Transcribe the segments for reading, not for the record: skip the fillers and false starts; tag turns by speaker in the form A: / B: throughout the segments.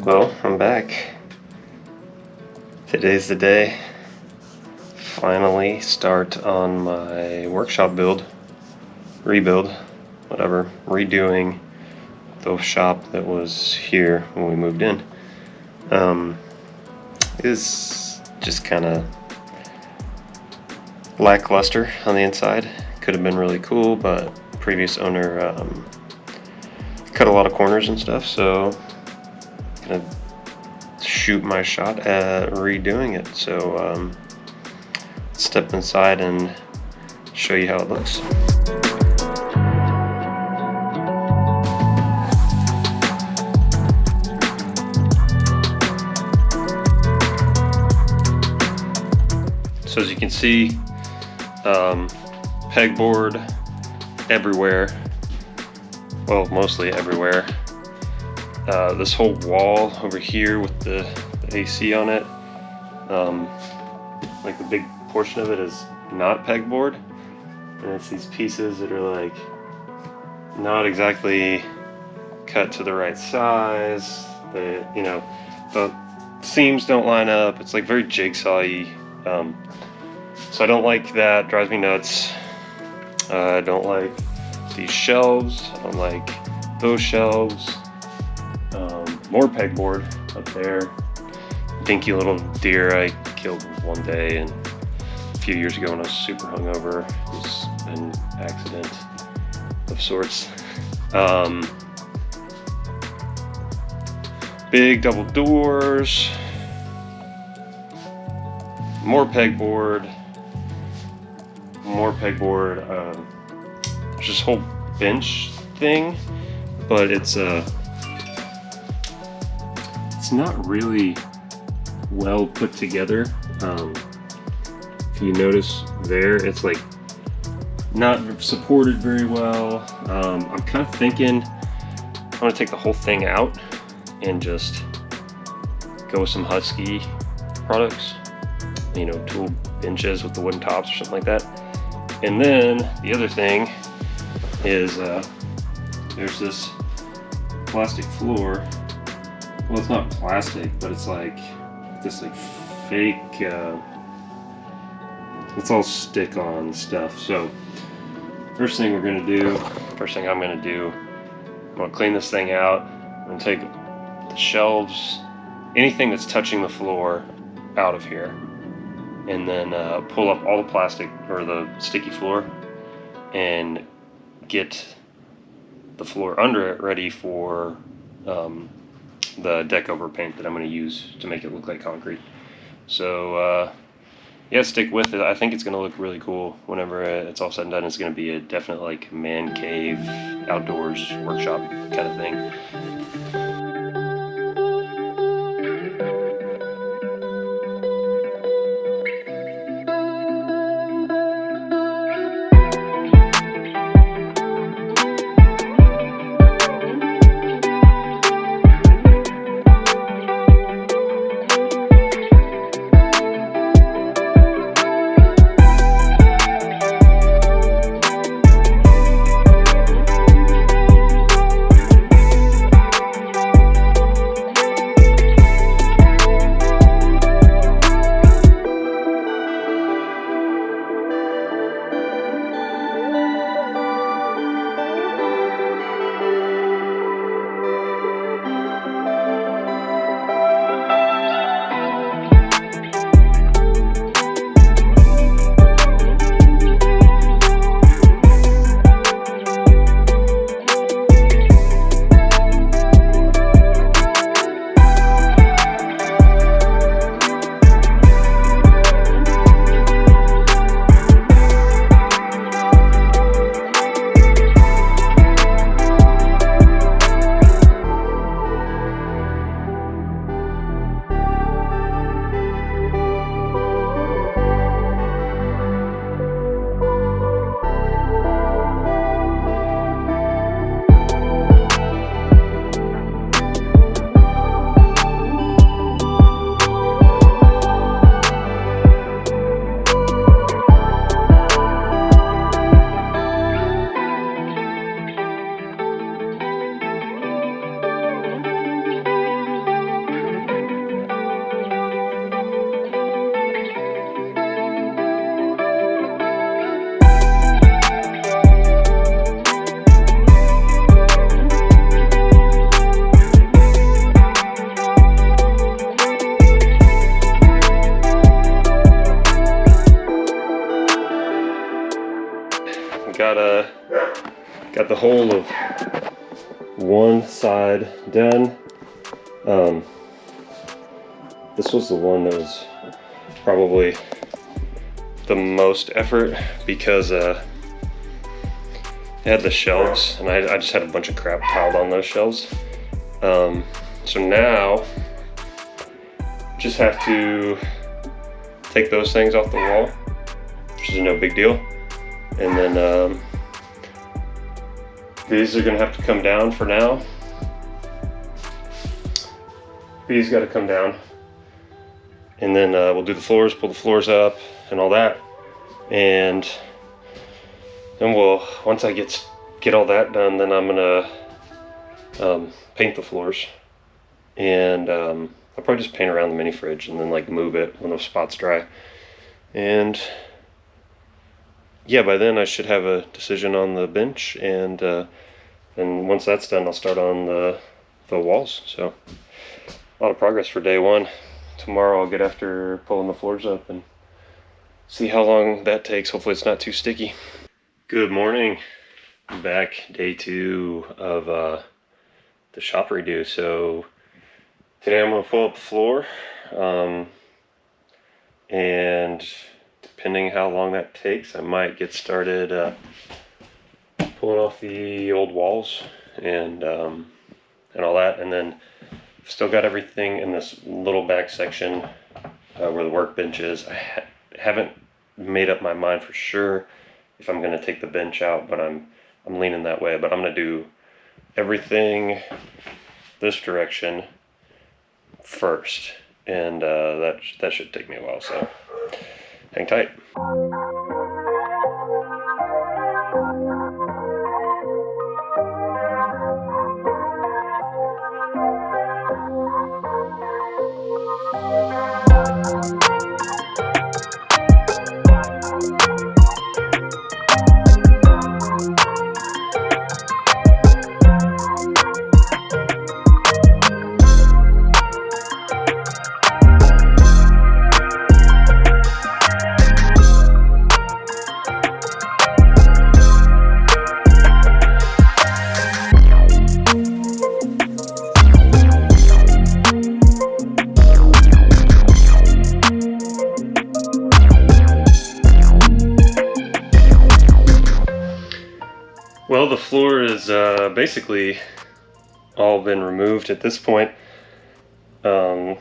A: Well, I'm back. Today's the day. Finally start on my workshop rebuild, whatever, redoing the shop that was here when we moved in. Is just kind of lackluster on the inside. Could have been really cool, but previous owner cut a lot of corners and stuff, so gonna shoot my shot at redoing it. So let's step inside and show you how it looks. So as you can see, pegboard everywhere, well, mostly everywhere. This whole wall over here with the AC on it, like the big portion of it is not pegboard, and it's these pieces that are like not exactly cut to the right size. The seams don't line up. It's like very jigsaw-y. So I don't like that. Drives me nuts. I don't like these shelves. I don't like those shelves. More pegboard up there. Dinky little deer I killed one day, and a few years ago when I was super hungover. It was an accident of sorts. Big double doors. More pegboard. There's this whole bench thing, but it's not really well put together. If you notice there, it's like not supported very well. I'm kind of thinking I want to take the whole thing out and just go with some Husky products, tool benches with the wooden tops or something like that. And then the other thing is there's this plastic floor. Well, it's not plastic, but it's like this like fake, it's all stick-on stuff. So first thing I'm gonna do, I'm gonna clean this thing out. I'm gonna take the shelves, anything that's touching the floor out of here, and then pull up all the plastic or the sticky floor and get the floor under it ready for the deck over paint that I'm going to use to make it look like concrete. So yeah, stick with it. I think it's going to look really cool whenever it's all said and done. It's going to be a definite like man cave, outdoors workshop kind of thing. got the whole of one side done. This was the one that was probably the most effort because it had the shelves, and I just had a bunch of crap piled on those shelves. So now just have to take those things off the wall, which is no big deal, and then these are gonna have to come down for now. These got to come down, and then we'll do the floors, pull the floors up and all that, and then once I get all that done, then I'm gonna paint the floors, and I'll probably just paint around the mini fridge and then like move it when those spots dry. And yeah, by then I should have a decision on the bench, and once that's done, I'll start on the walls. So a lot of progress for day one. Tomorrow I'll get after pulling the floors up and see how long that takes. Hopefully it's not too sticky. Good morning. I'm back, day 2 of the shop redo. So today I'm going to pull up the floor, and depending how long that takes, I might get started pulling off the old walls and all that, and then still got everything in this little back section where the workbench is. I haven't made up my mind for sure if I'm going to take the bench out, but I'm leaning that way. But I'm going to do everything this direction first, and that should take me a while. So hang tight. Well, the floor is basically all been removed at this point. Got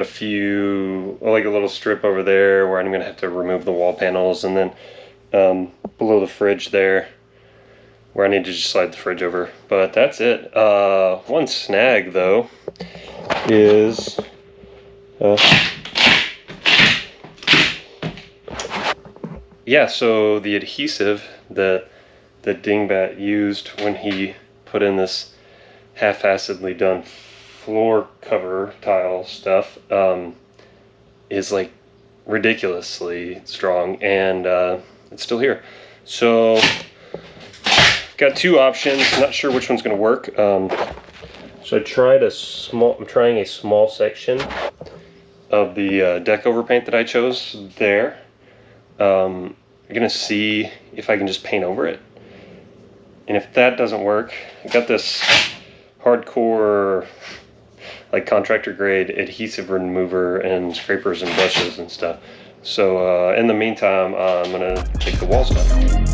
A: a few, like a little strip over there where I'm going to have to remove the wall panels, and then below the fridge there where I need to just slide the fridge over. But that's it. One snag though is yeah, so the adhesive that Dingbat used when he put in this half-assedly done floor cover tile stuff is like ridiculously strong, and it's still here. So got two options, not sure which one's going to work. So I'm trying a small section of the deck overpaint that I chose there. I'm gonna see if I can just paint over it. And if that doesn't work, I got this hardcore, like contractor grade adhesive remover and scrapers and brushes and stuff. So in the meantime, I'm gonna take the walls down.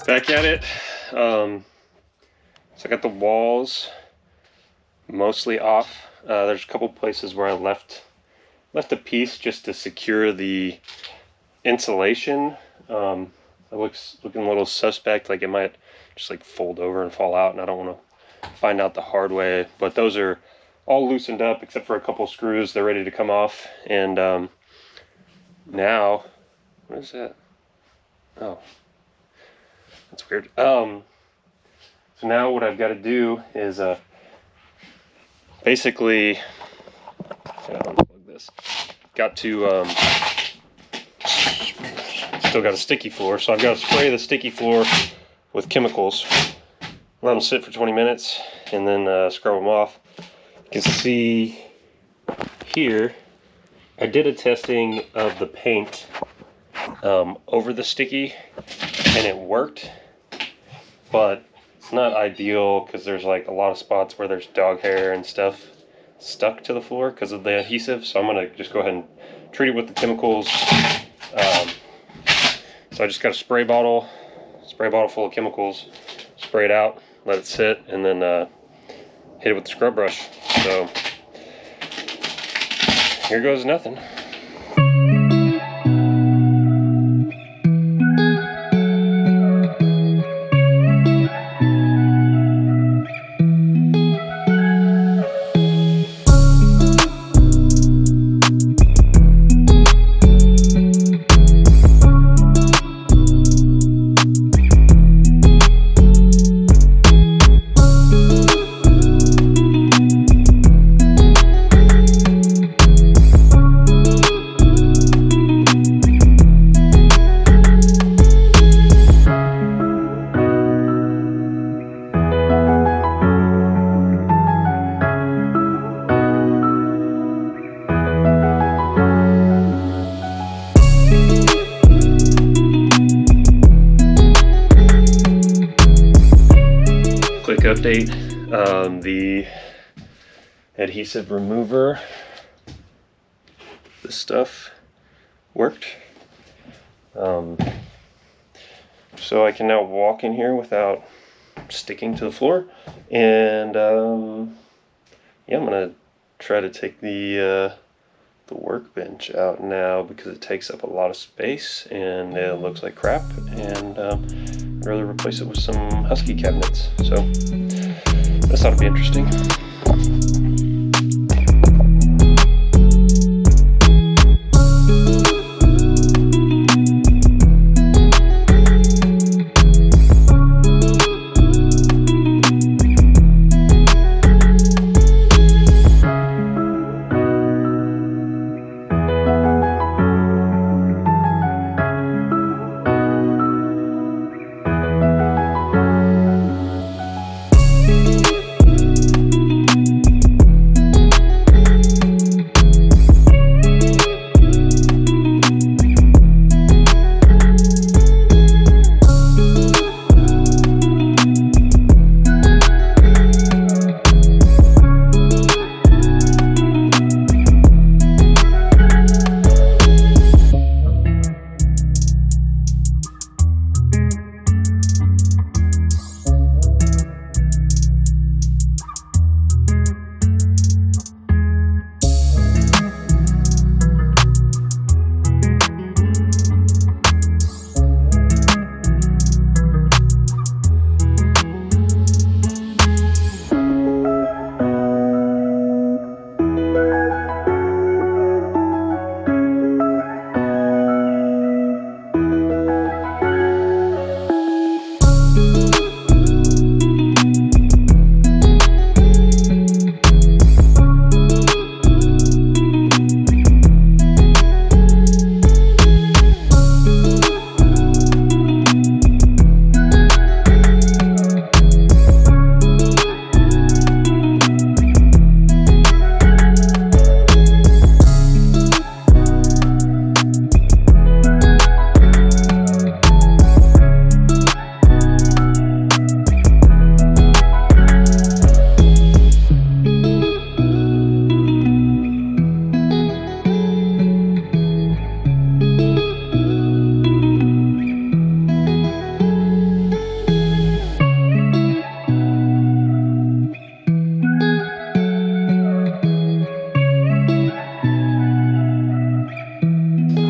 A: Back at it. So I got the walls mostly off. There's a couple places where I left a piece just to secure the insulation. It looking a little suspect, like it might just like fold over and fall out, and I don't want to find out the hard way. But those are all loosened up except for a couple screws. They're ready to come off. And now, what is that? Oh, that's weird. So now what I've got to do is basically, unplug this. Got to still got a sticky floor, so I've got to spray the sticky floor with chemicals, let them sit for 20 minutes, and then scrub them off. You can see here, I did a testing of the paint over the sticky, and it worked, but it's not ideal because there's like a lot of spots where there's dog hair and stuff stuck to the floor because of the adhesive. So I'm gonna just go ahead and treat it with the chemicals. So I just got a spray bottle full of chemicals, spray it out, let it sit, and then hit it with the scrub brush. So here goes nothing. Quick update, the adhesive remover, this stuff worked. So I can now walk in here without sticking to the floor, and yeah, I'm gonna try to take the workbench out now because it takes up a lot of space and it looks like crap, and I'd rather replace it with some husky cabinets. So this ought to be interesting.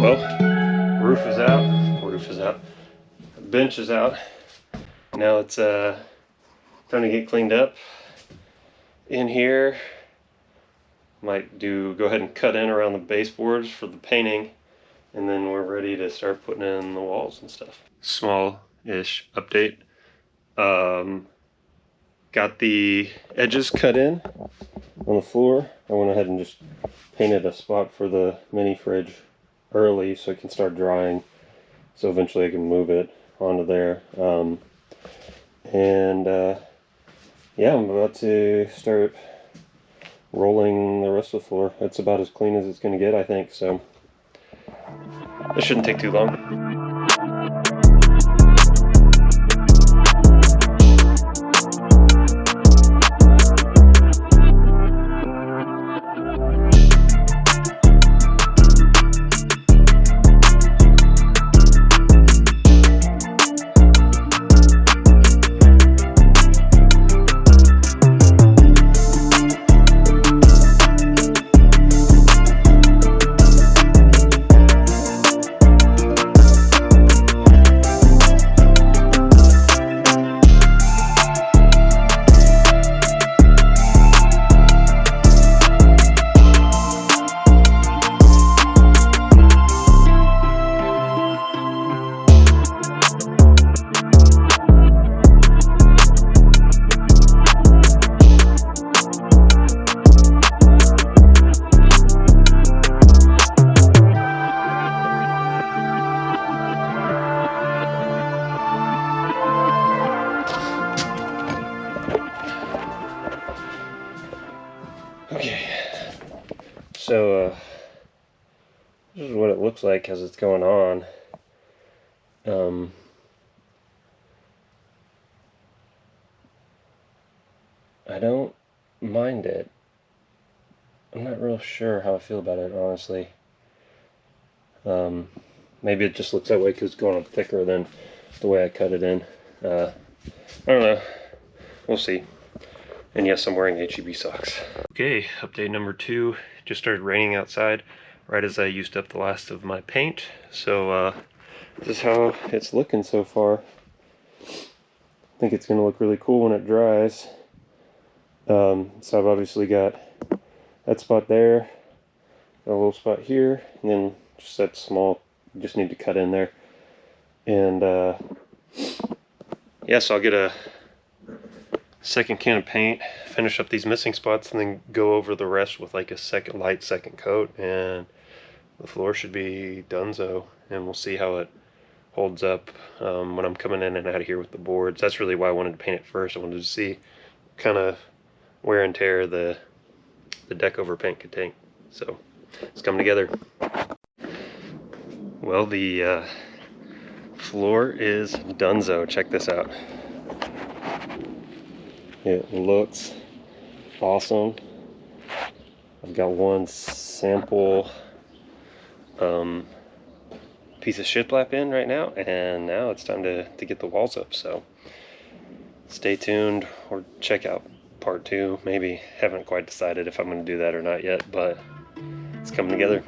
A: Well, roof is out, bench is out. Now it's time to get cleaned up. In here, might go ahead and cut in around the baseboards for the painting, and then we're ready to start putting in the walls and stuff. Small-ish update. Got the edges cut in on the floor. I went ahead and just painted a spot for the mini fridge early so it can start drying, so eventually I can move it onto there. Yeah, I'm about to start rolling the rest of the floor. It's about as clean as it's going to get, I think, so it shouldn't take too long. Okay, so this is what it looks like as it's going on. I don't mind it. I'm not real sure how I feel about it, honestly. Maybe it just looks that way because it's going on thicker than the way I cut it in. I don't know. We'll see. And yes, I'm wearing HEB socks. Okay, update number 2. Just started raining outside right as I used up the last of my paint. So this is how it's looking so far. I think it's going to look really cool when it dries. So I've obviously got that spot there, got a little spot here, and then just that small, just need to cut in there. And yeah, so I'll get a second can of paint, finish up these missing spots, and then go over the rest with like a light second coat, and the floor should be donezo. And we'll see how it holds up when I'm coming in and out of here with the boards. That's really why I wanted to paint it first. I wanted to see kind of wear and tear the deck over paint could take. So it's coming together. Well, the floor is donezo. Check this out. It looks awesome. I've got one sample piece of shiplap in right now, and now it's time to get the walls up. So stay tuned or check out part 2. Maybe haven't quite decided if I'm going to do that or not yet, but it's coming together.